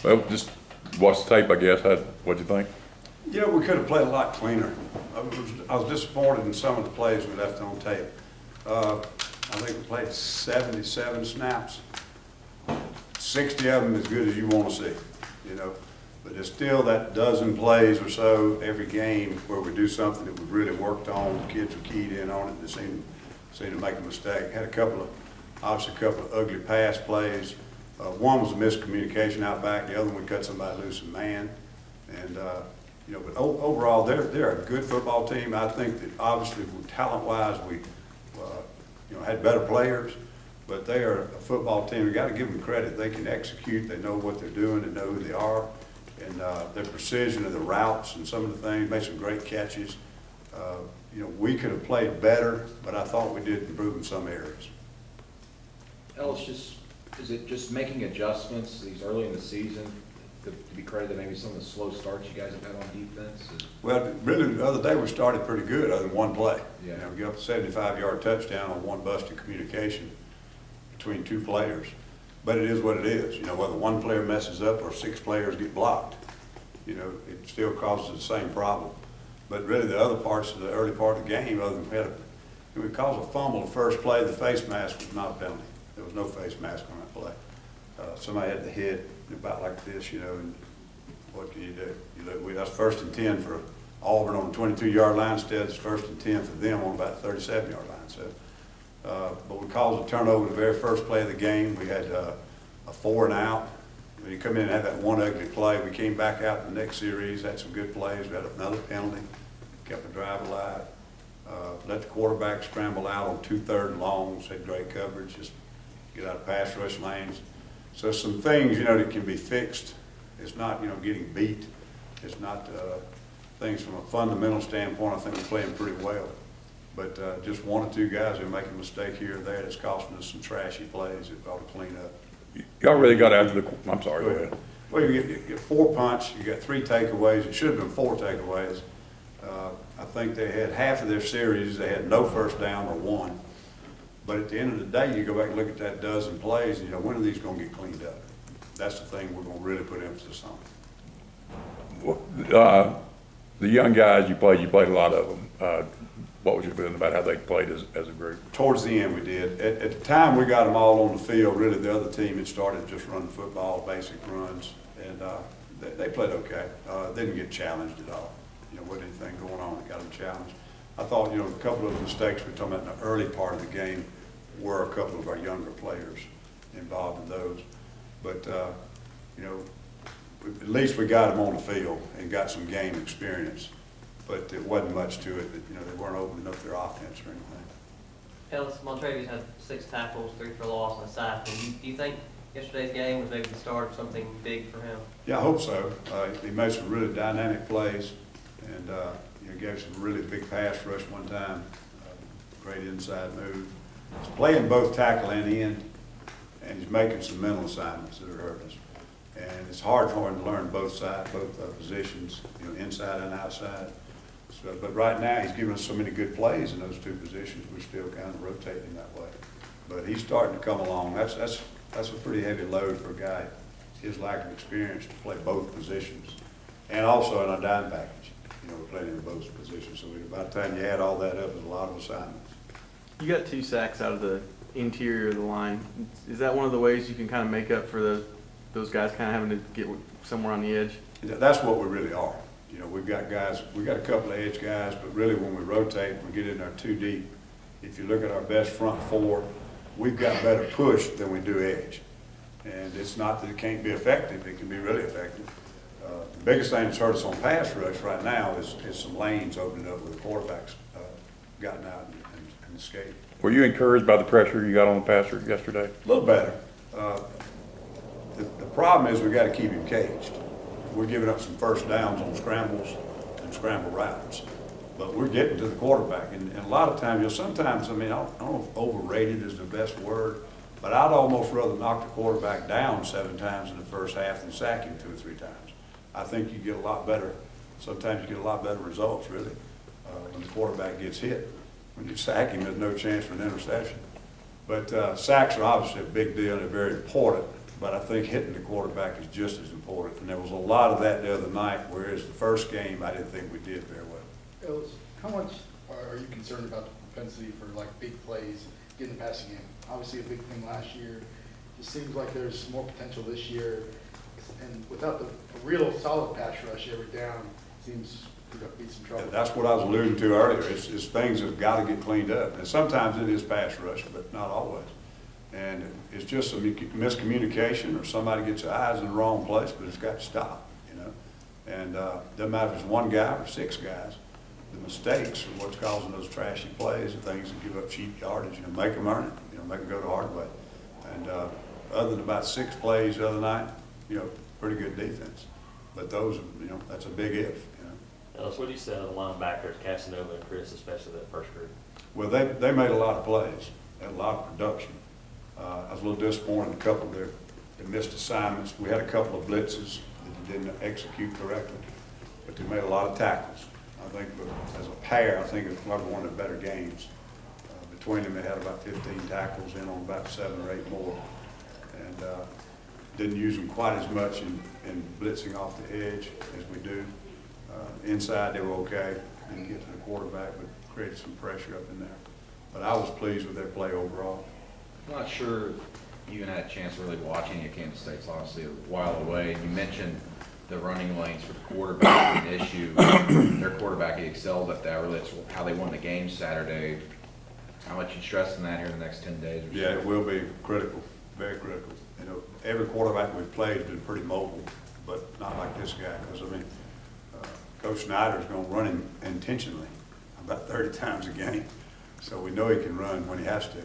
Well, just watch the tape, I guess. What'd you think? Yeah, we could have played a lot cleaner. I was disappointed in some of the plays we left on tape. I think we played 77 snaps. 60 of them as good as you want to see, you know. But there's still that dozen plays or so every game where we do something that we've really worked on. The kids were keyed in on it and they seemed to make a mistake. Had obviously a couple of ugly pass plays. One was a miscommunication out back. The other one we cut somebody loose in man. And you know, but overall, they're a good football team. I think that obviously talent-wise, we you know, had better players, but they are a football team. We got to give them credit. They can execute. They know what they're doing. They know who they are, and their precision of the routes and some of the things. Made some great catches. You know, we could have played better, but I thought we did improve in some areas. Ellis, is it just making adjustments these early in the season to be credited maybe some of the slow starts you guys have had on defense? Well, really, the other day we started pretty good, other than one play. Yeah. You know, we got up a 75-yard touchdown on one busted communication between two players. But it is what it is. You know, whether one player messes up or 6 players get blocked, you know, it still causes the same problem. But really, the other parts of the early part of the game, other than we caused a fumble the first play, the face mask was not a penalty. There was no face mask on that play. Somebody had the hit about like this, you know, and what can you do? That's 1st and 10 for Auburn on the 22-yard line. Instead, it's 1st and 10 for them on about the 37-yard line. So, but we caused a turnover the very first play of the game. We had a 4 and out. When you come in and have that one ugly play, we came back out in the next series, had some good plays. We had another penalty, kept the drive alive. Let the quarterback scramble out on 2 3rd and longs, had great coverage, just get out of pass rush lanes. So some things, you know, that can be fixed. It's not, you know, getting beat. It's not things from a fundamental standpoint. I think we're playing pretty well. But just 1 or 2 guys who make a mistake here or there that's costing us some trashy plays that we ought to clean up. Y'all really got after the. I'm sorry. Go ahead. Well, you get 4 punts. You got 3 takeaways. It should have been 4 takeaways. I think they had half of their series. They had no first down or 1. But at the end of the day, you go back and look at that dozen plays, and you know, when are these going to get cleaned up? That's the thing we're going to really put emphasis on. The young guys you played a lot of them. What was your feeling about how they played as a group? Towards the end, we did. At the time we got them all on the field, really the other team had started just running football, basic runs, and they played okay. They didn't get challenged at all. You know, wasn't anything going on that got them challenged. I thought, you know, a couple of mistakes we were talking about in the early part of the game were a couple of our younger players involved in those. But, you know, at least we got them on the field and got some game experience. But there wasn't much to it that, you know, they weren't opening up their offense or anything. Ellis, Montrevious had 6 tackles, 3 for a loss, and a sack. Do you think yesterday's game was maybe the start of something big for him? Yeah, I hope so. He made some really dynamic plays, and you know, gave some really big pass rush one time. Great inside move. He's playing both tackle and end, and he's making some mental assignments that are hurting us. And it's hard for him to learn both sides, both positions, you know, inside and outside. So, but right now, he's giving us so many good plays in those 2 positions. We're still kind of rotating that way. But he's starting to come along. That's a pretty heavy load for a guy his lack of experience to play both positions, and also in a dime package. You know, we're playing in both positions. So by the time you add all that up, there's a lot of assignments. You got 2 sacks out of the interior of the line. Is that one of the ways you can kind of make up for those guys kind of having to get somewhere on the edge? That's what we really are. You know, we've got guys, we've got a couple of edge guys, but really when we rotate, we get in there too deep. If you look at our best front 4, we've got better push than we do edge. And it's not that it can't be effective, it can be really effective. The biggest thing that's hurt us on pass rush right now is some lanes opening up where the quarterback's gotten out and escaped. Were you encouraged by the pressure you got on the passer yesterday? A little better. The problem is we got to keep him caged. We're giving up some first downs on scrambles and scramble routes, but we're getting to the quarterback. And a lot of times, you know, sometimes, I mean, I don't know if overrated is the best word, but I'd almost rather knock the quarterback down 7 times in the first half than sack him 2 or 3 times. I think you get a lot better. Sometimes you get a lot better results, really, when the quarterback gets hit. When you sack him, there's no chance for an interception. But sacks are obviously a big deal. They're very important. but I think hitting the quarterback is just as important. And there was a lot of that the other night, whereas the first game, I didn't think we did very well. Ellis, how much are you concerned about the propensity for like big plays in the passing game? Obviously a big thing last year. It seems like there's more potential this year. And without a real solid pass rush every down, seems we're going to be some trouble. And that's what I was alluding to earlier. It's things that have got to get cleaned up. And sometimes it is pass rush, but not always. And it's just some miscommunication, or somebody gets their eyes in the wrong place, but it's got to stop, you know. And doesn't matter if it's one guy or six guys. The mistakes are what's causing those trashy plays and things that give up cheap yardage. You know, make them earn it. You know, make them go the hard way. And other than about 6 plays the other night, you know, pretty good defense. But those, you know, that's a big if. You know. Ellis, what do you say to the linebackers, Casanova and Chris, especially that first group? Well, they made a lot of plays, had a lot of production. I was a little disappointed in a couple there that missed assignments. We had a couple of blitzes that they didn't execute correctly, but they made a lot of tackles. I think as a pair, I think it's probably one of the better games. Between them, they had about 15 tackles in on about 7 or 8 more. And didn't use them quite as much in blitzing off the edge as we do. Inside, they were okay. Didn't get to the quarterback, but created some pressure up in there. But I was pleased with their play overall. I'm not sure if you even had a chance of really watching at Kansas State's honestly a while away. You mentioned the running lanes for the quarterback an issue. Their quarterback, he excelled at that. Really, that's how they won the game Saturday. How much you stressing that here in the next 10 days or so? Yeah, it will be critical, very critical. You know, every quarterback we've played has been pretty mobile, but not like this guy. Because, I mean, Coach Snyder's going to run him intentionally about 30 times a game. So we know he can run when he has to.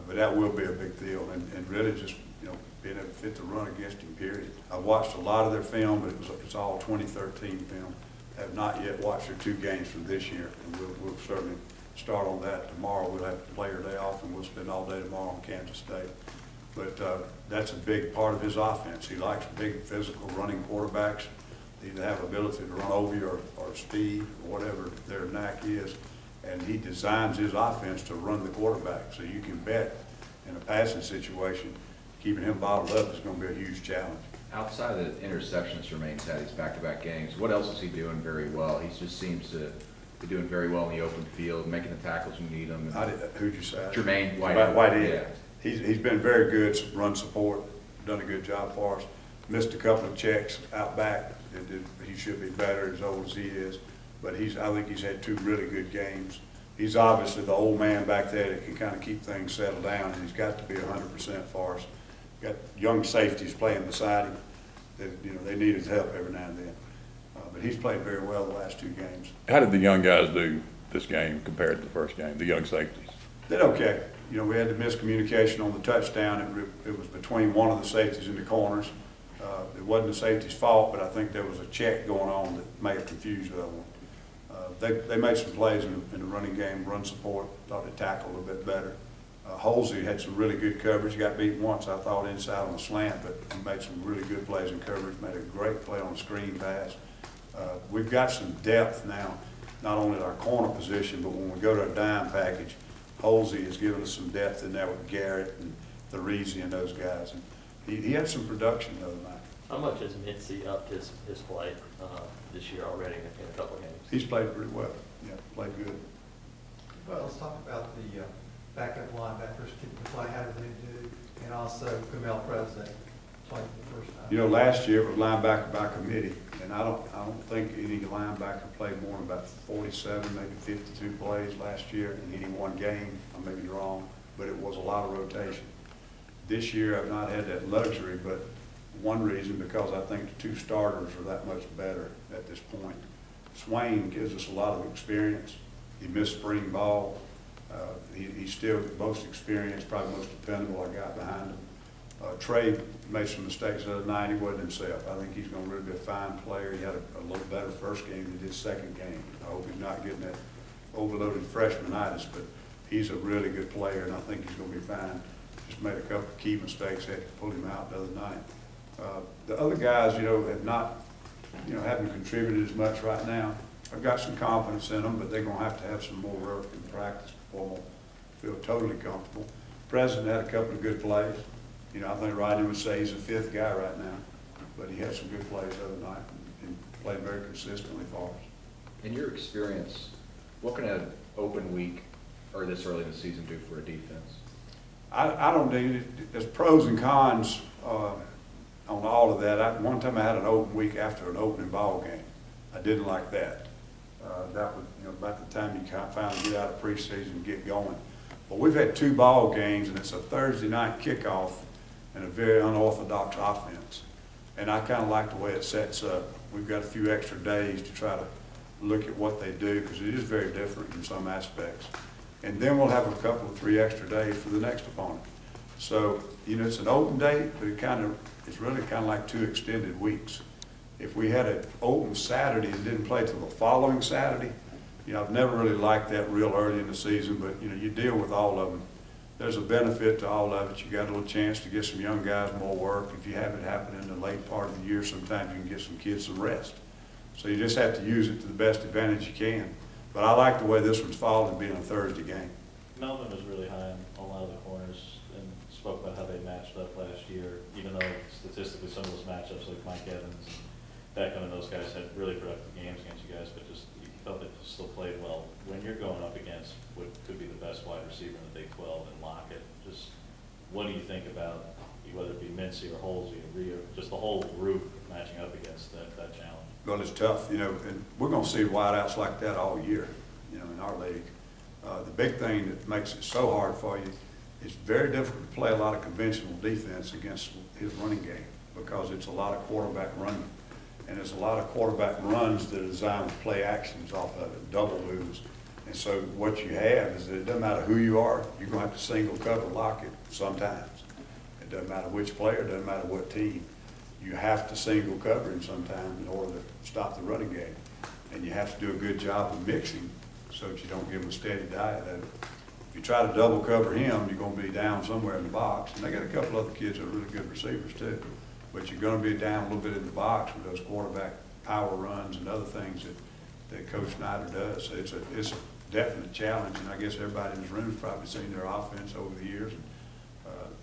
But that will be a big deal. And really just, you know, being able to fit the run against him, period. I've watched a lot of their film, but it's all 2013 film. I have not yet watched their 2 games from this year. And we'll certainly start on that tomorrow. We'll have player day off, and we'll spend all day tomorrow in Kansas State. But that's a big part of his offense. He likes big, physical, running quarterbacks. They either have ability to run over you or speed or whatever their knack is. And he designs his offense to run the quarterback. So you can bet in a passing situation, keeping him bottled up is going to be a huge challenge. Outside of the interceptions Jermaine's had these back-to-back games, what else is he doing very well? He just seems to be doing very well in the open field, making the tackles you need him. Who'd you say? Jermaine Whitehead. Whitehead. Yeah. He's been very good, run support, done a good job for us. Missed a couple of checks out back. He should be better as old as he is, but I think he's had 2 really good games. He's obviously the old man back there that can kind of keep things settled down, and he's got to be 100% for us. Got young safeties playing beside him. You know, they need his help every now and then. But he's played very well the last 2 games. How did the young guys do this game compared to the first game, the young safeties? Did okay. You know, we had the miscommunication on the touchdown. It was between one of the safeties in the corners. It wasn't the safety's fault, but I think there was a check going on that may have confused the other one. They made some plays in the running game, run support, thought they tackled a little bit better. Halsey had some really good coverage. He got beat once, I thought, inside on a slant, but he made some really good plays in coverage, made a great play on a screen pass. We've got some depth now, not only at our corner position, but when we go to a dime package, Halsey has given us some depth in there with Garrett and Therese and those guys. And he had some production the other night. How much has Mincy upped his play this year already in a couple of games? He's played pretty well. Yeah, played good. Well, let's talk about the backup linebackers, typically play, how do they do, and also Camille President played for the first time. You know, last year it was linebacker by committee, and I don't think any linebacker played more than about 47, maybe 52 plays last year in any one game. I may be wrong, but it was a lot of rotation. This year I've not had that luxury, but one reason because I think the 2 starters are that much better at this point. Swain gives us a lot of experience. He missed spring ball. He's still the most experienced, probably most dependable I got behind him. Trey made some mistakes the other night. He wasn't himself. I think he's going to really be a fine player. He had a little better first game than he did second game. I hope he's not getting that overloaded freshmanitis, but he's a really good player, and I think he's going to be fine. Just made a couple of key mistakes, had to pull him out the other night. The other guys, you know, have not, you know, haven't contributed as much right now. I've got some confidence in them, but they're going to have some more work and practice before they'll feel totally comfortable. President had a couple of good plays. You know, I think Rodney would say he's the 5th guy right now, but he had some good plays the other night and played very consistently for us. In your experience, what can an open week or this early in the season do for a defense? I don't do, there's pros and cons on all of that. One time I had an open week after an opening ball game. I didn't like that. That was, you know, about the time you kind of finally get out of preseason and get going. But we've had 2 ball games, and it's a Thursday night kickoff and a very unorthodox offense. And I kind of like the way it sets up. We've got a few extra days to try to look at what they do, because it is very different in some aspects. And then we'll have a couple of 3 extra days for the next opponent. So, you know, it's an open date, but it's really kind of like 2 extended weeks. If we had an open Saturday and didn't play till the following Saturday, you know, I've never really liked that real early in the season, but, you know, you deal with all of them. There's a benefit to all of it. You got a little chance to get some young guys more work. If you have it happen in the late part of the year, sometimes you can get some kids some rest. So you just have to use it to the best advantage you can. But I like the way this one's falling, being a Thursday game. Melvin was really high on a lot of the corners and spoke about how they matched up last year, even though statistically some of those matchups like Mike Evans and Beckham and those guys had really productive games against you guys, but just you felt they still played well. When you're going up against what could be the best wide receiver in the Big 12 and Lockett, just what do you think about whether it be Mincy or Holsey or Rio, just the whole group matching up against that challenge? Well, it's tough, you know, and we're going to see wideouts like that all year, you know, in our league. The big thing that makes it so hard for you, it's very difficult to play a lot of conventional defense against his running game, because it's a lot of quarterback running. And there's a lot of quarterback runs that are designed to play actions off of it, double moves. And so what you have is that it doesn't matter who you are, you're going to have to single cover Lockett sometimes. It doesn't matter which player, it doesn't matter what team. You have to single cover him sometimes in order to stop the running game. And you have to do a good job of mixing so that you don't give him a steady diet of it. If you try to double cover him, you're going to be down somewhere in the box. And they got a couple other kids that are really good receivers too. But you're going to be down a little bit in the box with those quarterback power runs and other things that Coach Snyder does. So it's a definite challenge, and I guess everybody in this room has probably seen their offense over the years. And,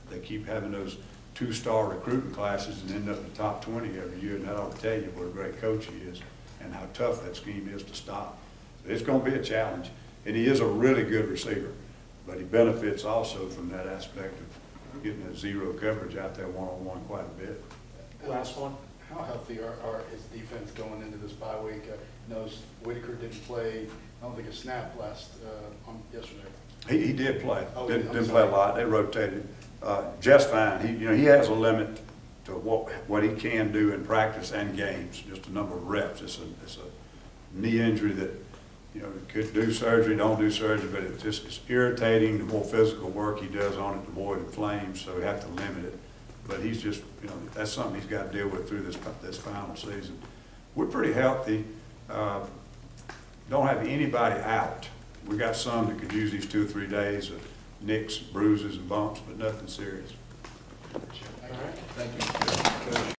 they keep having those 2-star recruiting classes and end up in the top 20 every year, and that ought to tell you what a great coach he is and how tough that scheme is to stop. So it's going to be a challenge, and he is a really good receiver, but he benefits also from that aspect of getting that zero coverage out there one-on-one quite a bit. Last one. How healthy is defense going into this bye week? Knows Whitaker didn't play, I don't think a snap yesterday. He did play. Oh, didn't play a lot. They rotated just fine. He has a limit to what he can do in practice and games. Just a number of reps. It's a knee injury that, you know, could do surgery, don't do surgery, but it's irritating. The more physical work he does on it, the more it inflames. So we have to limit it. But he's just, you know, that's something he's got to deal with through this final season. We're pretty healthy. Don't have anybody out. We got some that could use these 2 or 3 days of nicks, bruises, and bumps, but nothing serious. All right. Thank you.